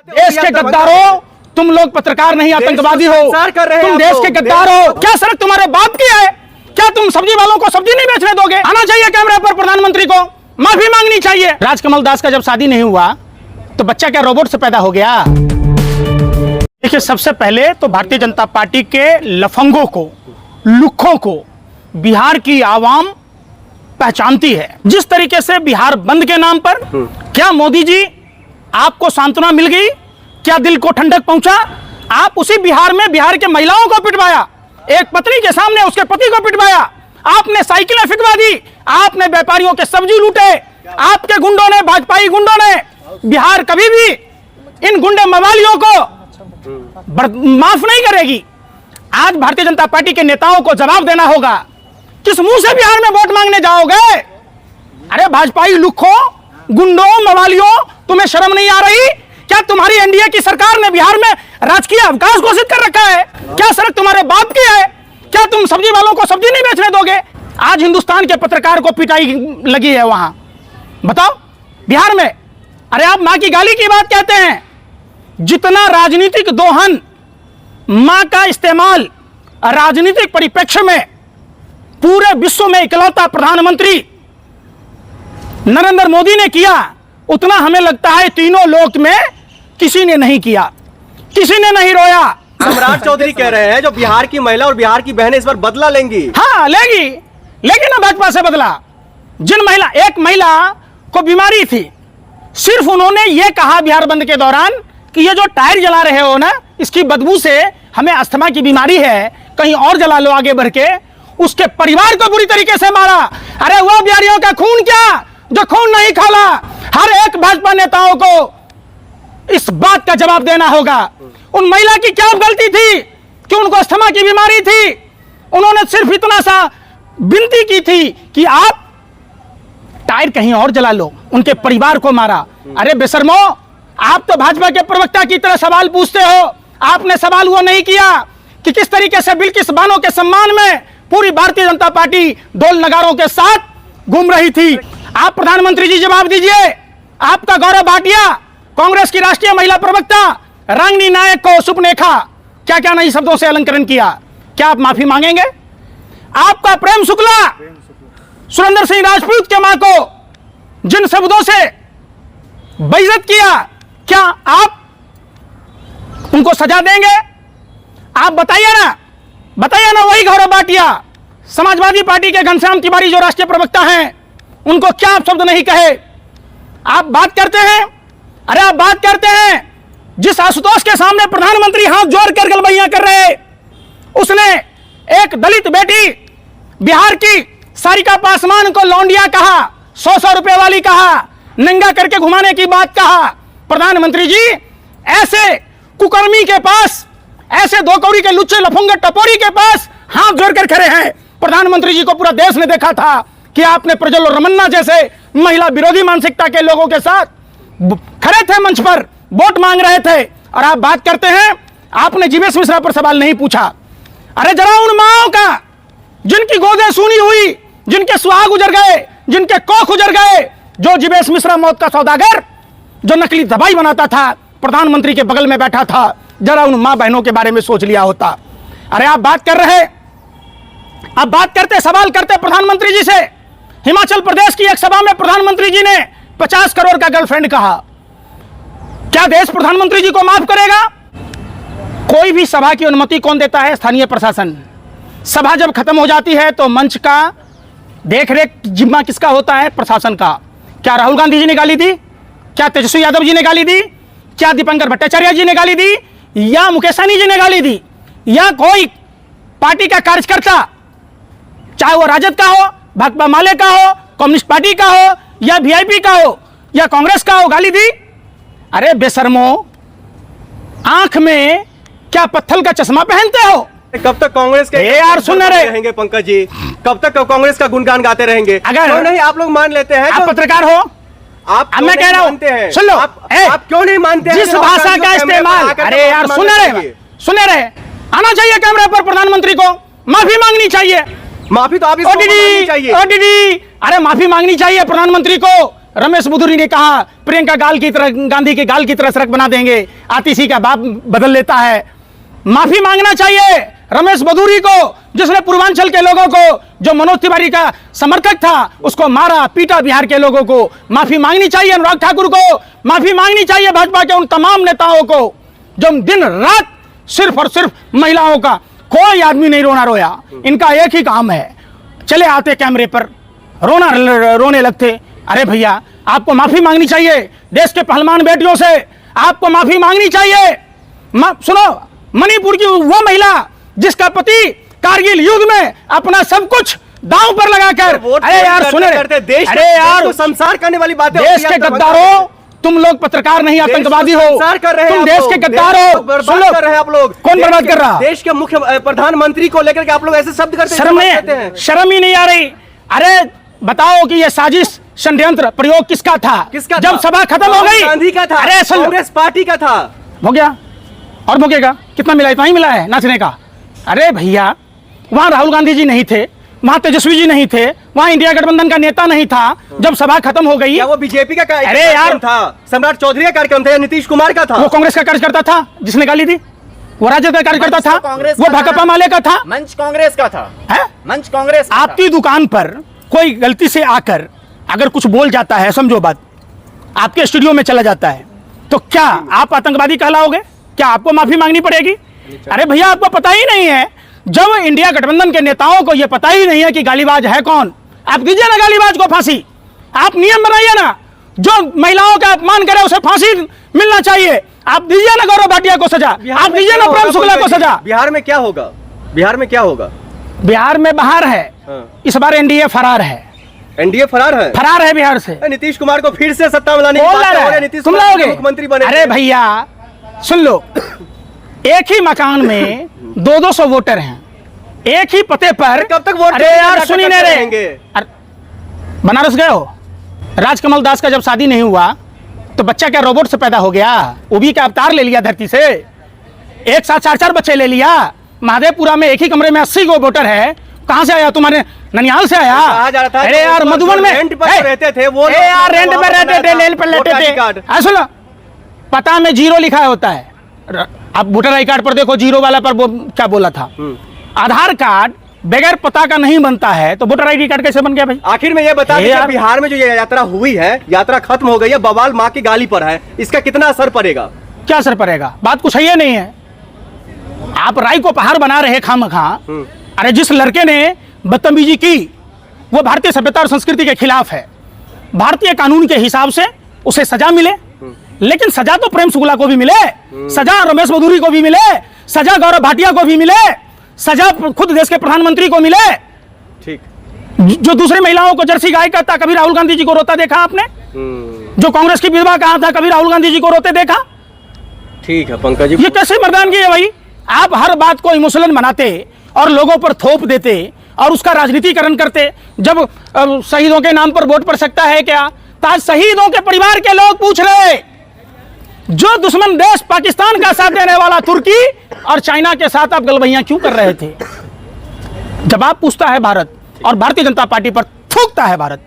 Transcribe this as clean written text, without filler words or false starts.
देश के गद्दारों, तुम लोग पत्रकार नहीं आतंकवादी हो, तुम देश के गद्दार हो। क्या सर तुम्हारे बाप की है? क्या तुम सब्जी वालों को सब्जी नहीं बेचने दोगे? आना चाहिए कैमरे पर प्रधानमंत्री को, माफी मांगनी चाहिए। राजकमल दास का जब शादी नहीं हुआ तो बच्चा क्या रोबोट से पैदा हो गया? देखिए, सबसे पहले तो भारतीय जनता पार्टी के लफंगों को, लुक्खों को बिहार की आवाम पहचानती है। जिस तरीके से बिहार बंद के नाम पर, क्या मोदी जी आपको सांत्वना मिल गई? क्या दिल को ठंडक पहुंचा? आप उसी बिहार में बिहार के महिलाओं को पिटवाया, एक पत्नी के सामने उसके पति को पिटवाया, आपने साइकिलें फिकवा दी, आपने व्यापारियों के सब्जी लूटे, आपके गुंडों ने, भाजपाई गुंडों ने। बिहार कभी भी इन गुंडे मवालियों को माफ नहीं करेगी। आज भारतीय जनता पार्टी के नेताओं को जवाब देना होगा। किस मुंह से बिहार में वोट मांगने जाओगे? अरे भाजपाई लुक्खों, गुंडों, मवालियों, तुम्हें शर्म नहीं आ रही? क्या तुम्हारी एनडीए की सरकार ने बिहार में राजकीय अवकाश घोषित कर रखा है? क्या सड़क तुम्हारे बाप की है? क्या तुम सब्जी वालों को सब्जी नहीं बेचने दोगे? आज हिंदुस्तान के पत्रकार को पिटाई लगी है वहां, बताओ बिहार में। अरे आप मां की गाली की बात कहते हैं। जितना राजनीतिक दोहन, मां का इस्तेमाल राजनीतिक परिप्रेक्ष्य में पूरे विश्व में इकलौता प्रधानमंत्री नरेंद्र मोदी ने किया, उतना हमें लगता है तीनों लोक में किसी ने नहीं किया, किसी ने नहीं रोया। सम्राट चौधरी कह रहे हैं जो बिहार की महिला और बिहार की बहनें इस बार बदला लेंगी। हाँ लेगी, लेकिन ना भाजपा से बदला। जिन महिला, एक महिला को बीमारी थी, सिर्फ उन्होंने ये कहा बिहार बंद के दौरान कि ये जो टायर जला रहे हो ना, इसकी बदबू से हमें अस्थमा की बीमारी है, कहीं और जला लो आगे बढ़ के। उसके परिवार को बुरी तरीके से मारा। अरे वो बिहारियों का खून क्या जो खून नहीं खोला? हर एक भाजपा नेताओं को इस बात का जवाब देना होगा। उन महिला की क्या गलती थी कि उनको अस्थमा की बीमारी थी? उन्होंने सिर्फ इतना सा विनती की थी कि आप टायर कहीं और जला लो, उनके परिवार को मारा। अरे बेशर्मो, आप तो भाजपा के प्रवक्ता की तरह सवाल पूछते हो। आपने सवाल वो नहीं किया कि किस तरीके से बिल्किस बानो के सम्मान में पूरी भारतीय जनता पार्टी ढोल नगारों के साथ घूम रही थी। आप प्रधानमंत्री जी जवाब दीजिए। आपका गौरव भाटिया, कांग्रेस की राष्ट्रीय महिला प्रवक्ता रागिनी नायक को सुपनेखा क्या क्या नई शब्दों से अलंकरण किया, क्या आप माफी मांगेंगे? आपका प्रेम शुक्ला, सुरेंद्र सिंह राजपूत के मां को जिन शब्दों से बेइज्जत किया, क्या आप उनको सजा देंगे? आप बताइए ना। वही गौरव भाटिया, समाजवादी पार्टी के घनश्याम तिवारी जो राष्ट्रीय प्रवक्ता हैं, उनको क्या आप शब्द नहीं कहे? आप बात करते हैं, अरे आप बात करते हैं जिस आशुतोष के सामने प्रधानमंत्री हाथ जोड़कर गलबैयां कर रहे, उसने एक दलित बेटी बिहार की सारिका पासवान को लौंडिया कहा, 100 रुपए वाली कहा, नंगा करके घुमाने की बात कहा। प्रधानमंत्री जी ऐसे कुकर्मी के पास, ऐसे दो कौड़ी के लुच्चे लफंगे टपोरी के पास हाथ जोड़कर खड़े हैं। प्रधानमंत्री जी को पूरा देश ने देखा था कि आपने प्रज्वल रमन्ना जैसे महिला विरोधी मानसिकता के लोगों के साथ खड़े थे, मंच पर वोट मांग रहे थे, और आप बात करते हैं। आपने जीवेश मिश्रा पर सवाल नहीं पूछा। अरे जरा उन माओं का जिनकी गोदें सूनी हुई, जिनके सुहाग उजड़ गए, जिनके कोख उजड़ गए, जो जीवेश मिश्रा मौत का सौदागर, जो नकली दवाई बनाता था, प्रधानमंत्री के बगल में बैठा था, जरा उन मां बहनों के बारे में सोच लिया होता। अरे आप बात कर रहे, आप बात करते, सवाल करते प्रधानमंत्री जी से। हिमाचल प्रदेश की एक सभा में प्रधानमंत्री जी ने 50 करोड़ का गर्लफ्रेंड कहा। क्या देश प्रधानमंत्री जी को माफ करेगा? कोई भी सभा की अनुमति कौन देता है? स्थानीय प्रशासन। सभा जब खत्म हो जाती है तो मंच का देखरेख जिम्मा किसका होता है? प्रशासन का। क्या राहुल गांधी जी ने गाली दी? क्या तेजस्वी यादव जी ने गाली दी? क्या दीपंकर भट्टाचार्य जी ने गाली दी? या मुकेश सहनी जी ने गाली दी? या कोई पार्टी का कार्यकर्ता, चाहे वो राजद का हो, भाकपा माले का हो, कम्युनिस्ट पार्टी का हो, या वीआईपी का हो, या कांग्रेस का हो, गाली दी? अरे बेशर्मो, आंख में क्या पत्थर का चश्मा पहनते हो? कब तक कांग्रेस के यार सुन रहे रहेंगे पंकज जी? कब तक कांग्रेस का गुणगान गाते रहेंगे? अगर क्यों नहीं आप लोग मान लेते हैं? आप पत्रकार हो, आप मैं कह रहा हूं, सुन लो, आप क्यों नहीं मानते जिस भाषा का इस्तेमाल, अरे यार सुने रहे, आना चाहिए कैमरे पर प्रधानमंत्री को, माफी मांगनी चाहिए। माफी तो आप इसको मांगनी चाहिए। अरे माफी मांगनी चाहिए प्रधानमंत्री को। रमेश बुधुरी ने कहा प्रियंका गांधी की गाल की तरह सड़क बना देंगे, आतिशी का बाप बदल लेता है। माफी मांगना चाहिए रमेश बदूरी को, जिसने पूर्वांचल के लोगों को, जो मनोज तिवारी का समर्थक था, उसको मारा पीटा। बिहार के लोगों को माफी मांगनी चाहिए, अनुराग ठाकुर को माफी मांगनी चाहिए, भाजपा के उन तमाम नेताओं को जो दिन रात सिर्फ और सिर्फ महिलाओं का, कोई आदमी नहीं रोया। इनका एक ही काम है, चले आते कैमरे पर रोने लगते। अरे भैया, आपको माफी मांगनी चाहिए देश के पहलवान बेटियों से, आपको माफी मांगनी चाहिए। सुनो, मणिपुर की वो महिला जिसका पति कारगिल युद्ध में अपना सब कुछ दांव पर लगाकर, अरे यार सुने, अरे यार संसार करने वाली बातें, देश के गद्दारों, तुम लोग पत्रकार नहीं आतंकवादी हो, तुम देश के गद्दार हो। बर्बाद कर रहे हैं आप लोग। कौन बर्बाद कर रहा? देश के मुख्य प्रधानमंत्री को लेकर के आप लोग ऐसे शब्द करते हैं, शर्म ही नहीं आ रही। अरे बताओ कि ये साजिश षड्यंत्र प्रयोग किसका था? जब सभा खत्म हो गई, गांधी का था, अरे कांग्रेस पार्टी का था। हो गया और भोगेगा। कितना मिला? इतना ही मिला है नाचने का। अरे भैया, वहां राहुल गांधी जी नहीं थे, वहां तेजस्वी जी नहीं थे, वहां इंडिया गठबंधन का नेता नहीं था। जब सभा खत्म हो गई, क्या वो बीजेपी का अरे यार था? सम्राट चौधरी का कार्यक्रम था या नीतीश कुमार का था? वो कांग्रेस का कार्यकर्ता था जिसने गाली दी, वो राजद का कार्यकर्ता था, वो भाकपा माले का था, मंच कांग्रेस का था, मंच कांग्रेस। आपकी दुकान पर कोई गलती से आकर अगर कुछ बोल जाता है, समझो बात, आपके स्टूडियो में चला जाता है, तो क्या आप आतंकवादी कहलाओगे? क्या आपको माफी मांगनी पड़ेगी? अरे भैया, आपको पता ही नहीं है, जब इंडिया गठबंधन के नेताओं को यह पता ही नहीं है कि गालीबाज है कौन, आप दीजिए ना गालीबाज को फांसी। आप नियम बनाइए ना, जो महिलाओं का अपमान करे उसे फांसी मिलना चाहिए। आप दीजिए ना गौरव भाटिया को सजा, आप दीजिए ना प्रेम शुक्ला को सजा। बिहार में क्या होगा? बिहार में क्या होगा? बिहार में बाहर है, इस बार एनडीए फरार है। एनडीए फरार है बिहार से। नीतीश कुमार को फिर से सत्ता में लाने की बात हो रही है, नीतीश कुमार मुख्यमंत्री बने। अरे भैया सुन लो, एक ही मकान में 200 वोटर हैं, एक ही पते पर। कब तक वोट? अरे यार सुनी नहीं रहे। बनारस गए हो? राजकमल दास का जब शादी नहीं हुआ तो बच्चा क्या रोबोट से पैदा हो गया? वो भी क्या अवतार ले लिया धरती से? एक साथ 4-4 बच्चे ले लिया। महादेवपुरा में एक ही कमरे में 80 गो वोटर है। कहां से आया? तुम्हारे ननियाल से आया? अरे यार मधुबन में रेंट पर रहते थे वो, यार रेंट पर रहते थे, लेन पर लेते थे। सुनो, पता में 0 लिखा होता है। आप वोटर आई कार्ड पर देखो, 0 वाला पर वो क्या बोला था? आधार कार्ड बगैर पता का नहीं बनता है, तो वोटर आईडी कार्ड कैसे बन गया भाई? आखिर में ये बता दें, बिहार में जो ये यात्रा हुई है, यात्रा खत्म हो गई है, बवाल माँ की गाली पर है, इसका कितना असर पड़ेगा? क्या असर पड़ेगा? बात कुछ है नहीं है। आप राय को पहाड़ बना रहे खामखा। अरे जिस लड़के ने बदतमीजी की वो भारतीय सभ्यता और संस्कृति के खिलाफ है। भारतीय कानून के हिसाब से उसे सजा मिले, लेकिन सजा तो प्रेम शुक्ला को भी मिले, सजा रमेश बदूरी को भी मिले, सजा गौरव भाटिया को भी मिले, सजा खुद देश के प्रधानमंत्री को मिले। ठीक। जो दूसरी महिलाओं को जर्सी गाय करता, कभी राहुल गांधी जी को रोता देखा आपने? जो कांग्रेस की विधवा कहा था, कभी राहुल गांधी जी को रोते देखा? ठीक है पंकज जी, ये कैसे मर्दानगी है भाई? आप हर बात को इमोशनल बनाते और लोगों पर थोप देते और उसका राजनीतिकरण करते। जब शहीदों के नाम पर वोट पड़ सकता है क्या? तो आज शहीदों के परिवार के लोग पूछ रहे, जो दुश्मन देश पाकिस्तान का साथ देने वाला तुर्की और चाइना के साथ आप गलबैयां क्यों कर रहे थे? जवाब पूछता है भारत, और भारतीय जनता पार्टी पर थूकता है भारत।